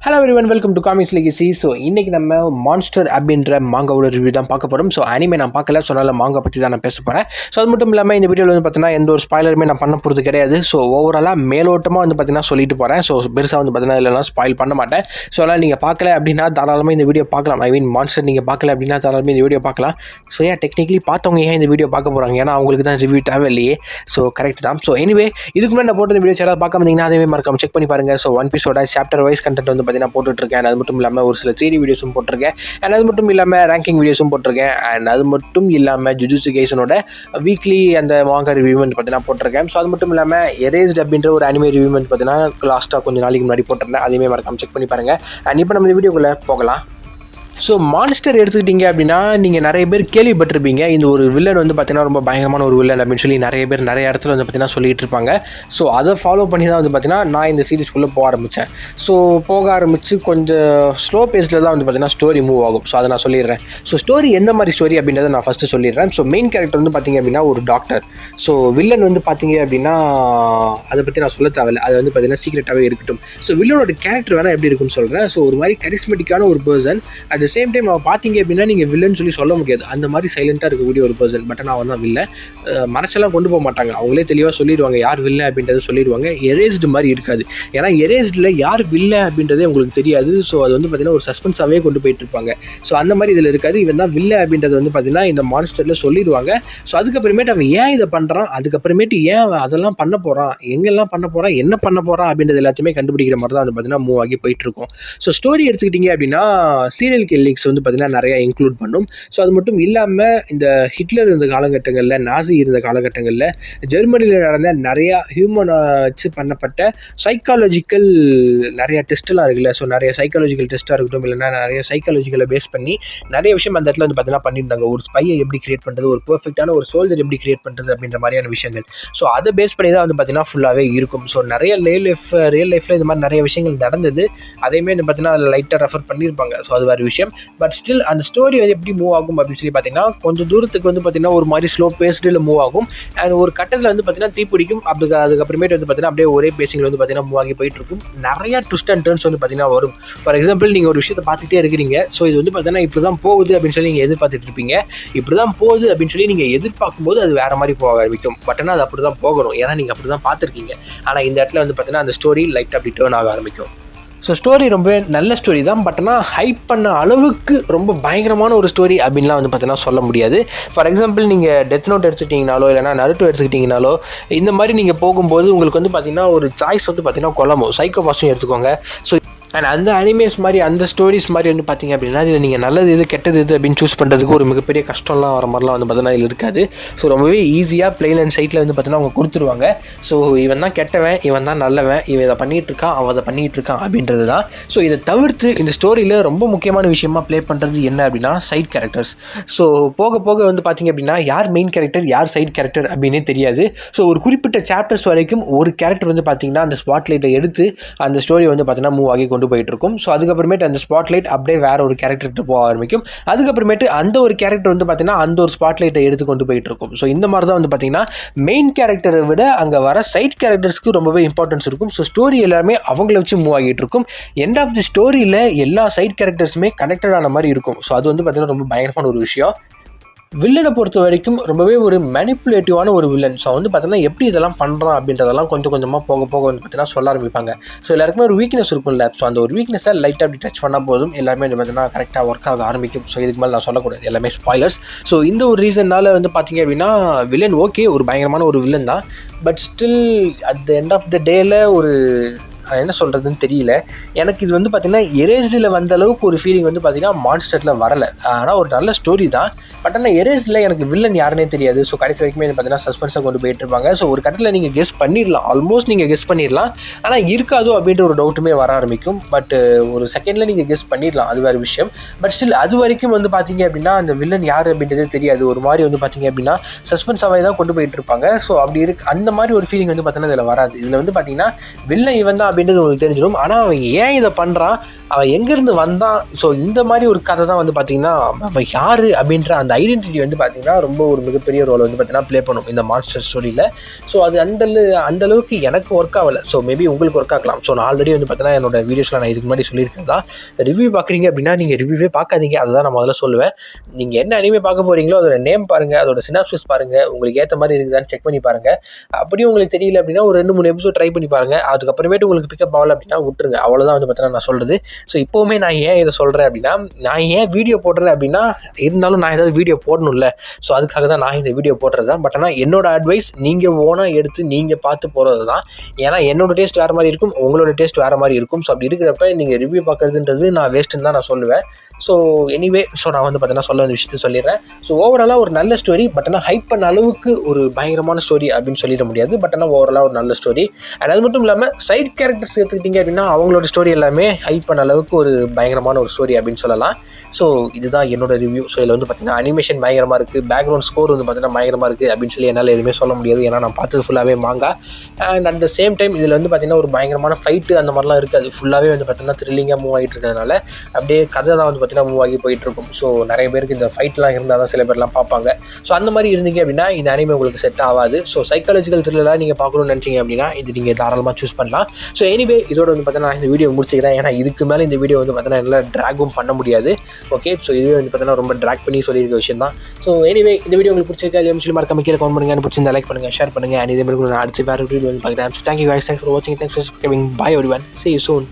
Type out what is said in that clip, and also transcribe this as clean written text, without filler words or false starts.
Hello everyone, welcome to comics legacy. So இன்றைக்கி நம்ம monster அப்படின்ற மாங்காவோட ரிவ்யூ தான் பார்க்க போகிறோம். ஸோ அனிமே நான் பார்க்கல, சொன்னால மாங்கா பற்றி தான் நான் பேச போகிறேன். ஸோ அது மட்டும் இல்லாமல் இந்த வீடியோவில் வந்து பார்த்தீங்கன்னா எந்த ஒரு ஸ்பாயிலருமே நான் பண்ண போகிறது கிடையாது. ஸோ ஓவராலாக மேலோட்டமாக வந்து பார்த்தீங்கன்னா சொல்லிட்டு போகிறேன். ஸோ பெருசாக வந்து பார்த்தீங்கன்னா இல்லைனா ஸ்பாயில் பண்ண மாட்டேன். ஸோ அதனால் நீங்கள் பார்க்கல அப்படின்னா தாராளமாக இந்த வீடியோ பார்க்கலாம். மான்ஸ்டர் நீங்கள் பார்க்கல அப்படின்னா தாராளமாக இந்த வீடியோ பார்க்கலாம். ஸோ டெக்னிக்கலி பார்த்தவங்க ஏன் இந்த வீடியோ பார்க்க போகிறாங்க? ஏன்னா அவங்களுக்கு தான் ரிவ்யூ தேவை இல்லையே. ஸோ கரெக்ட் தான். ஸோ எனிவே இதுக்கு முன்னாடி நான் போட்டு இந்த வீடியோ சேனல் பார்க்க வந்தீங்கன்னா அதே மறக்காம செக் பண்ணி பாருங்கள். ஸோ ஒன் பீஸோட சாப்டர் வைஸ் கண்டென்ட் வந்து பார்த்தீங்கன்னா போட்டுட்ருக்கேன். அது மட்டும் இல்லாமல் ஒரு சில தியரி வீடியோஸும் போட்டிருக்கேன். அண்ட் அது மட்டும் இல்லாமல் ரேங்கிங் வீடியோஸும் போட்டிருக்கேன். அண்ட் அது மட்டும் இல்லாமல் ஜுஜுட்சு கைசனோட வீக்லி அந்த மாங்கா ரிவ்யூ வந்து பார்த்தீங்கன்னா போட்டிருக்கேன். ஸோ அது மட்டும் இல்லாமல் எரேஸ்ட் அப்படின்ற ஒரு அனிமே ரிவ்யூ வந்து பார்த்தீங்கன்னா லாஸ்ட்டாக கொஞ்சம் நாளைக்கு முன்னாடி போட்டிருந்தேன். அதையுமே மறக்காம செக் பண்ணி பாருங்கள். அண்ட் இப்போ நம்ம இந்த வீடியோக்குள்ளே போகலாம். ஸோ மான்ஸ்டர் எடுத்துக்கிட்டிங்க அப்படின்னா நீங்கள் நிறைய பேர் கேள்விப்பட்டிருப்பீங்க. இந்த ஒரு வில்லன் வந்து பார்த்தீங்கன்னா ரொம்ப பயங்கரமான ஒரு வில்லன் அப்படின்னு சொல்லி நிறைய பேர் நிறைய இடத்துல வந்து பார்த்தீங்கன்னா சொல்லிகிட்டு இருப்பாங்க. ஸோ அதை ஃபாலோ பண்ணி தான் வந்து பார்த்தீங்கன்னா நான் இந்த சீரிஸ்குள்ளே போக ஆரம்பித்தேன். ஸோ போக ஆரம்பித்து கொஞ்சம் ஸ்லோ பேஸில் தான் வந்து பார்த்தீங்கன்னா ஸ்டோரி மூவ் ஆகும். ஸோ அதை நான் சொல்லிடுறேன். ஸோ ஸ்டோரி எந்த மாதிரி ஸ்டோரி அப்படின்றத நான் ஃபஸ்ட்டு சொல்லிடுறேன். ஸோ மெயின் கேரக்டர் வந்து பார்த்தீங்க அப்படின்னா ஒரு டாக்டர். ஸோ வில்லன் வந்து பார்த்தீங்க அப்படின்னா அதை பற்றி நான் சொல்ல தேவையில்லை, அது வந்து பார்த்தீங்கன்னா சீக்ரெட்டாகவே இருக்கட்டும். ஸோ வில்லனோட கேரக்டர் வேணால் எப்படி இருக்குன்னு சொல்கிறேன். ஸோ ஒரு மாதிரி கரிஸ்மெட்டிக்கான ஒரு person. At the same time அவன் பார்த்தீங்க அப்படின்னா நீங்கள் வில்லன்னு சொல்லி சொல்ல முடியாது, அந்த மாதிரி சைலண்ட்டாக இருக்கக்கூடிய ஒரு பர்சன். பட் நான் அவன் தான் வில்ல. மனசெல்லாம் கொண்டு போக மாட்டாங்க, அவங்களே தெளிவாக சொல்லிடுவாங்க யார் வில்ல அப்படின்றத சொல்லிடுவாங்க. எரேஸ்டு மாதிரி இருக்காது. ஏன்னா எரேஸ்டில் யார் வில்ல அப்படின்றதே உங்களுக்கு தெரியாது. ஸோ அது வந்து பார்த்தீங்கன்னா ஒரு சஸ்பென்ஸாகவே கொண்டு போயிட்டு இருப்பாங்க. ஸோ அந்த மாதிரி இதில் இருக்காது. இவன் தான் வில்ல அப்படின்றது வந்து பார்த்தீங்கன்னா இந்த மான்ஸ்டரில் சொல்லிடுவாங்க. ஸோ அதுக்கப்புறமேட்டு அவன் ஏன் இதை பண்ணுறான், அதுக்கப்புறமேட்டு ஏன் அவன் அதெல்லாம் பண்ண போகிறான், எங்கெல்லாம் பண்ண போகிறான், என்ன பண்ண போகிறான் அப்படின்றது எல்லாத்தையுமே கண்டுபிடிக்கிற மாதிரி தான் வந்து பார்த்தீங்கன்னா மூவ் ஆகி போயிட்டுருக்கும். ஸோ ஸ்டோரி எடுத்துக்கிட்டிங்க அப்படின்னா சீரியல் கில்லிங்ஸ் வந்து பார்த்தீங்கன்னா நிறையா இன்க்ளூட் பண்ணும். ஸோ அது மட்டும் இல்லாமல் இந்த ஹிட்லர் இருந்த காலகட்டங்களில், நாசி இருந்த காலகட்டங்களில் ஜெர்மனியில் நடந்த நிறையா ஹியூமன் வச்சு பண்ணப்பட்ட சைக்காலஜிக்கல் நிறையா டெஸ்ட்டெல்லாம் இருக்குல்ல. ஸோ நிறைய சைக்காலஜிக்கல் டெஸ்ட்டாக இருக்கட்டும், இல்லைனா நிறைய சைக்காலஜிக்கலை பேஸ் பண்ணி நிறைய விஷயம் அந்த இடத்துல வந்து பார்த்தீங்கன்னா பண்ணியிருந்தாங்க. ஒரு ஸ்பையை எப்படி கிரியேட் பண்ணுறது, ஒரு பர்ஃபெக்டான ஒரு சோல்ஜர் எப்படி கிரியேட் பண்ணுறது அப்படின்ற மாதிரியான விஷயங்கள். ஸோ அதை பேஸ் பண்ணி தான் வந்து பார்த்தீங்கன்னா ஃபுல்லாகவே இருக்கும். ஸோ நிறைய ரியல் லைஃப்பில் இது மாதிரி நிறைய விஷயங்கள் நடந்தது. அதையுமே வந்து பார்த்தீங்கன்னா லைட்டாக ரெஃபர் பண்ணியிருப்பாங்க. ஸோ அது வேறு விஷயம். பட் ஸ்டில் அந்த ஸ்டோரி வந்து எப்படி மூவ் ஆகும் அப்படின்னு சொல்லி பார்த்தீங்கன்னா கொஞ்சம் தூரத்துக்கு வந்து பார்த்தீங்கன்னா ஒரு மாதிரி ஸ்லோ பேஸ்டில் மூவ் ஆகும். அண்ட் ஒரு கட்டத்தில் வந்து பார்த்தீங்கன்னா தீப்பிடிக்கும். அதுக்கப்புறமேட்டு வந்து பார்த்தீங்கன்னா அப்படியே ஒரே பேசிங்கில் வந்து பார்த்தீங்கன்னா மூவ் ஆகி போயிட்டு இருக்கும். நிறையா ட்விஸ்ட் அண்ட் டர்ன்ஸ் வந்து பார்த்தீங்கன்னா வரும். ஃபார் எக்ஸாம்பிள் நீங்கள் ஒரு விஷயத்தை பார்த்துட்டே இருக்கிறீங்க. ஸோ இது வந்து பார்த்தீங்கன்னா இப்படி தான் போகுது அப்படின்னு சொல்லி நீங்கள் எதிர்பார்த்துட்டு இருப்பீங்க. இப்படி தான் போகுது அப்படின்னு சொல்லி நீங்கள் எதிர்பார்க்கும்போது அது வேறு மாதிரி போக ஆரம்பிக்கும். பட் ஆனால் அது அப்படி தான் போகணும், ஏன்னா நீங்கள் அப்படி தான் பார்த்துருக்கீங்க. ஆனால் இந்த இடத்துல வந்து பார்த்தீங்கன்னா அந்த ஸ்டோரி லைட்டாக அப்படி டேர்ன் ஆக ஆரம்பிக்கும். ஸோ ஸ்டோரி ரொம்ப நல்ல ஸ்டோரி தான். பட் ஆனால் ஹைப் பண்ண அளவுக்கு ரொம்ப பயங்கரமான ஒரு ஸ்டோரி அப்படின்லாம் வந்து பார்த்தீங்கன்னா சொல்ல முடியாது. ஃபார் எக்ஸாம்பிள் நீங்கள் டெத் நோட் எடுத்துக்கிட்டிங்கனாலோ இல்லைனா நருட்டோ எடுத்துக்கிட்டிங்கனாலோ இந்த மாதிரி நீங்கள் போகும்போது உங்களுக்கு வந்து பார்த்தீங்கன்னா ஒரு சாய்ஸ் வந்து பார்த்தீங்கன்னா கொலமோ சைக்கோபாஸும் எடுத்துக்கோங்க. ஸோ அண்ட் அந்த அனிமேஸ் மாதிரி அந்த ஸ்டோரிஸ் மாதிரி வந்து பார்த்திங்க அப்படின்னா இதில் நீங்கள் நல்லது எது கெட்டது எது அப்படின்னு சூஸ் பண்ணுறதுக்கு ஒரு மிகப்பெரிய கஷ்டம்லாம் வர மாதிரிலாம் வந்து பார்த்தீங்கன்னா இதில் இருக்காது. ஸோ ரொம்பவே ஈஸியாக பிளெயின் அண்ட் சைட்டில் வந்து பார்த்தீங்கன்னா அவங்க கொடுத்துருவாங்க. ஸோ இவன் தான் கெட்டவன், இவன் தான் நல்லவன், இவன் இதை பண்ணிகிட்டு இருக்கான், அவன் அதை பண்ணிகிட்டு இருக்கான் அப்படின்றது தான். ஸோ இதை தவிர்த்து இந்த ஸ்டோரியில் ரொம்ப முக்கியமான விஷயமா ப்ளே பண்ணுறது என்ன அப்படின்னா சைட் கேரக்டர்ஸ். ஸோ போக போக வந்து பார்த்திங்க அப்படின்னா யார் மெயின் கேரக்டர் யார் சைட் கேரக்டர் அப்படின்னே தெரியாது. ஸோ ஒரு குறிப்பிட்ட சாப்டர்ஸ் வரைக்கும் ஒரு கேரக்டர் வந்து பார்த்திங்கன்னா அந்த ஸ்பாட்லைட்டை எடுத்து அந்த ஸ்டோரி வந்து பார்த்தீங்கன்னா மூவ் ஆகி கொண்டு போயிட்டு இருக்கும். ஸோ அதுக்கப்புறமேட்டு அந்த ஸ்பாட்லைட் அப்படியே வேற ஒரு கேரக்டர்கிட்ட போக ஆரம்பிக்கும். அதுக்கப்புறமேட்டு அந்த ஒரு கேரக்டர் வந்து பார்த்தீங்கன்னா அந்த ஒரு ஸ்பாட்லைட்டை எடுத்து கொண்டு போயிட்டு இருக்கும். ஸோ இந்த மாதிரி தான் வந்து பார்த்தீங்கன்னா மெயின் கேரக்டரை விட அங்கே வர சைட் கேரக்டர்ஸ்க்கு ரொம்பவே இம்பார்ட்டன்ஸ் இருக்கும். ஸோ ஸ்டோரி எல்லாமே அவங்கள வச்சு மூவ் ஆகிட்டு இருக்கும். எண்ட் ஆஃப் தி ஸ்டோரியில் எல்லா சைட் கேரக்டர்ஸுமே கனெக்டட் ஆன மாதிரி இருக்கும். ஸோ அது வந்து பார்த்தீங்கன்னா ரொம்ப பயங்கரமான ஒரு விஷயம். வில்லனை பொறுத்த வரைக்கும் ரொம்பவே ஒரு மேனிப்புலேட்டிவான ஒரு வில்லன். ஸோ வந்து பார்த்தீங்கன்னா எப்படி இதெல்லாம் பண்ணுறான் அப்படின்றதெல்லாம் கொஞ்சம் கொஞ்சமாக போக போக வந்து பார்த்தீங்கன்னா சொல்ல ஆரம்பிப்பாங்க. ஸோ எல்லாருக்குமே ஒரு வீக்னஸ் இருக்கும்ல. ஸோ அந்த ஒரு வீக்னஸை லைட்டாக அப்படி டச் பண்ணால் போதும் எல்லாருமே வந்து பார்த்தீங்கன்னா கரெக்டாக ஒர்க் ஆக ஆரம்பிக்கும். ஸோ இதுக்கு மேலே நான் சொல்லக்கூடாது, எல்லாமே ஸ்பாய்லர்ஸ். ஸோ இந்த ஒரு ரீசன்னால் வந்து பார்த்தீங்க அப்படின்னா வில்லன் ஓகே ஒரு பயங்கரமான ஒரு வில்லன் தான். But still at the end of the டேயில் ஒரு என்ன சொல்கிறதுன்னு தெரியல. எனக்கு இது வந்து பார்த்திங்கன்னா எரேஸ்டில் வந்த அளவுக்கு ஒரு ஃபீலிங் வந்து பார்த்திங்கன்னா மான்ஸ்டரில் வரலை. ஆனால் ஒரு நல்ல ஸ்டோரி தான். பட் ஆனால் எரேஸ்டில் எனக்கு வில்லன் யாருன்னே தெரியாது. ஸோ கடைசி வரைக்குமே பார்த்திங்கன்னா சஸ்பென்ஸாக கொண்டு போயிட்டு இருப்பாங்க. ஸோ ஒரு கட்டத்தில் நீங்கள் கெஸ் பண்ணிடலாம், ஆல்மோஸ்ட் நீங்கள் கெஸ் பண்ணிடலாம். ஆனால் இருக்காதோ அப்படின்ற ஒரு டவுட்டுமே வர ஆரம்பிக்கும். பட் ஒரு செகண்டில் நீங்கள் கெஸ் பண்ணிடலாம், அது வேறு விஷயம். பட் ஸ்டில் அது வரைக்கும் வந்து பார்த்திங்க அப்படின்னா அந்த வில்லன் யார் அப்படின்றதே தெரியாது. ஒரு மாதிரி வந்து பார்த்திங்க அப்படின்னா சஸ்பென்ஸாகவே தான் கொண்டு போயிட்டு இருப்பாங்க. ஸோ அப்படி அந்த மாதிரி ஒரு ஃபீலிங் வந்து பார்த்திங்கன்னா இதில் வராது. இதில் வந்து பார்த்திங்கன்னா வில்லன் இவன் தான் அப்படின்றது உங்களுக்கு தெரிஞ்சிடும். ஆனால் அவன் ஏன் இதை பண்ணுறான், அவன் எங்கேருந்து வந்தான், ஸோ இந்த மாதிரி ஒரு கதை தான் வந்து பார்த்திங்கன்னா அவன் யார் அப்படின்ற அந்த ஐடென்டிட்டி வந்து பார்த்திங்கன்னா ரொம்ப ஒரு மிகப்பெரிய ரோல் வந்து பார்த்திங்கன்னா ப்ளே பண்ணும் இந்த மான்ஸ்டர் ஸ்டோரியில். ஸோ அது அந்தளவுக்கு எனக்கு ஒர்க் ஆகலை. ஸோ மேபி உங்களுக்கு ஒர்க் ஆகலாம். ஸோ நான் ஆல்ரெடி வந்து பார்த்தீங்கன்னா என்னோட வீடியோஸில் நான் இதுக்கு முன்னாடி சொல்லியிருக்கிறதா, ரிவ்யூ பார்க்குறீங்க அப்படின்னா நீங்கள் ரிவ்யூவே பார்க்காதீங்க, அதுதான் நான் முதல்ல சொல்லுவேன். நீங்கள் என்ன அனிமே பார்க்க போகிறீங்களோ அதோட நேம் பாருங்கள், அதோட சினாப்சிஸ் பாருங்கள், உங்களுக்கு ஏற்ற மாதிரி இருக்குதான்னு செக் பண்ணி பாருங்கள். அப்படியும் உங்களுக்கு தெரியல அப்படின்னா ஒரு 2-3 எபிசோட் ட்ரை பண்ணி பாருங்கள். அதுக்கப்புறமேட்டு உங்களுக்கு பிக்கப் ஆகலை அப்படின்னா விட்டுருங்க. அவ்வளோதான் வந்து பார்த்தீங்கன்னா நான் சொல்கிறது. ஸோ இப்போவுமே நான் ஏன் இதை சொல்கிறேன் அப்படின்னா, நான் ஏன் வீடியோ போடுறேன் அப்படின்னா, இருந்தாலும் நான் ஏதாவது வீடியோ போடணும்ல, ஸோ அதுக்காக தான் நான் இந்த வீடியோ போடுறது தான். பட் ஆனால் என்னோட அட்வைஸ் நீங்கள் ஓனாக எடுத்து நீங்கள் பார்த்து போகிறது தான். ஏன்னா என்னோட டேஸ்ட் வேறு மாதிரி இருக்கும், உங்களோட டேஸ்ட் வேறு மாதிரி இருக்கும். ஸோ அப்படி இருக்கிறப்ப நீங்கள் ரிவ்யூ பார்க்குறதுன்றது நான் வேஸ்ட்டுன்னு தான் நான் சொல்லுவேன். ஸோ எனிவே, ஸோ நான் வந்து பார்த்தீங்கன்னா சொல்ல வேண்டிய விஷயத்தை சொல்லிடுறேன். ஸோ ஓவராலாக ஒரு நல்ல ஸ்டோரி, பட் ஆனால் ஹைப் பண்ண அளவுக்கு ஒரு பயங்கரமான ஸ்டோரி அப்படின்னு சொல்லிட முடியாது. பட் ஆனால் ஓவராலாக ஒரு நல்ல ஸ்டோரி. அண்ட் அது மட்டும் இல்லாமல் சைட் கேரக்டர்ஸ் எடுத்துக்கிட்டிங்க அப்படின்னா அவங்களோட ஸ்டோரி எல்லாமே ஹைப் பண்ண அளவுக்கு ஒரு பயங்கரமான ஒரு ஸ்டோரி அப்படின்னு சொல்லலாம். ஸோ இதுதான் என்னோட ரிவ்யூ. ஸோ இதில் வந்து பார்த்தீங்கன்னா அனிமேஷன் பயங்கரமாக இருக்குது, பேக்ரவுண்ட் ஸ்கோர் வந்து பார்த்தீங்கன்னா பயங்கரமாக இருக்குது அப்படின்னு சொல்லி என்னால் எதுவுமே சொல்ல முடியாது. ஏன்னா நான் பார்த்தது ஃபுல்லாகவே மாங்கா. And at the same time இதில் வந்து பார்த்தீங்கன்னா ஒரு பயங்கரமான ஃபைட்டு அந்த மாதிரிலாம் இருக்காது. ஃபுல்லாகவே வந்து பார்த்தீங்கன்னா த்ரில்லிங்காக மூவ் ஆகிட்டு இருக்கிறதுனால அப்படியே கதை தான் வந்து பார்த்தீங்கன்னா மூவ் ஆகி போயிட்டுருக்கும். ஸோ நிறைய பேருக்கு இந்த ஃபைட்லாம் இருந்தால் தான் சில பேர்லாம் பார்ப்பாங்க. ஸோ அந்த மாதிரி இருந்தீங்க அப்படின்னா இந்த அனிமே உங்களுக்கு செட் ஆகாது. ஸோ சைக்காலஜிக்கல் த்ரில்லராக நீங்கள் பார்க்கணும்னு நினச்சிங்க அப்படின்னா இது நீங்கள் தாராளமாக சூஸ் பண்ணலாம். ஸோ எனிவே இதோட வந்து பார்த்தீங்கன்னா நான் இந்த வீடியோ முடிச்சுக்கிறேன். ஏன்னா இதுக்கு மேலே இந்த வீடியோ வந்து பார்த்தீங்கன்னா என்னால் ட்ராகும் பண்ண முடியாது. ஓகே, ஸோ இதுவே வந்து பார்த்தீங்கன்னா ரொம்ப ட்ராக் பண்ணி சொல்லியிருக்க விஷயம் தான். ஸோ எனிவே இந்த வீடியோ உங்களுக்கு பிடிச்சிருக்கா இல்லையா சொல்லி மறக்காம கீழே கமெண்ட் பண்ணுங்க. பிடிச்சிருந்தா லைக் பண்ணுங்கள், ஷேர் பண்ணுங்கள். அண்ட் இதே மாதிரி நான் அடுத்த வேறு வீடியோ வந்து பார்க்குறேன். So thank you guys, thanks for watching, thanks for subscribing. Bye everyone, see you soon.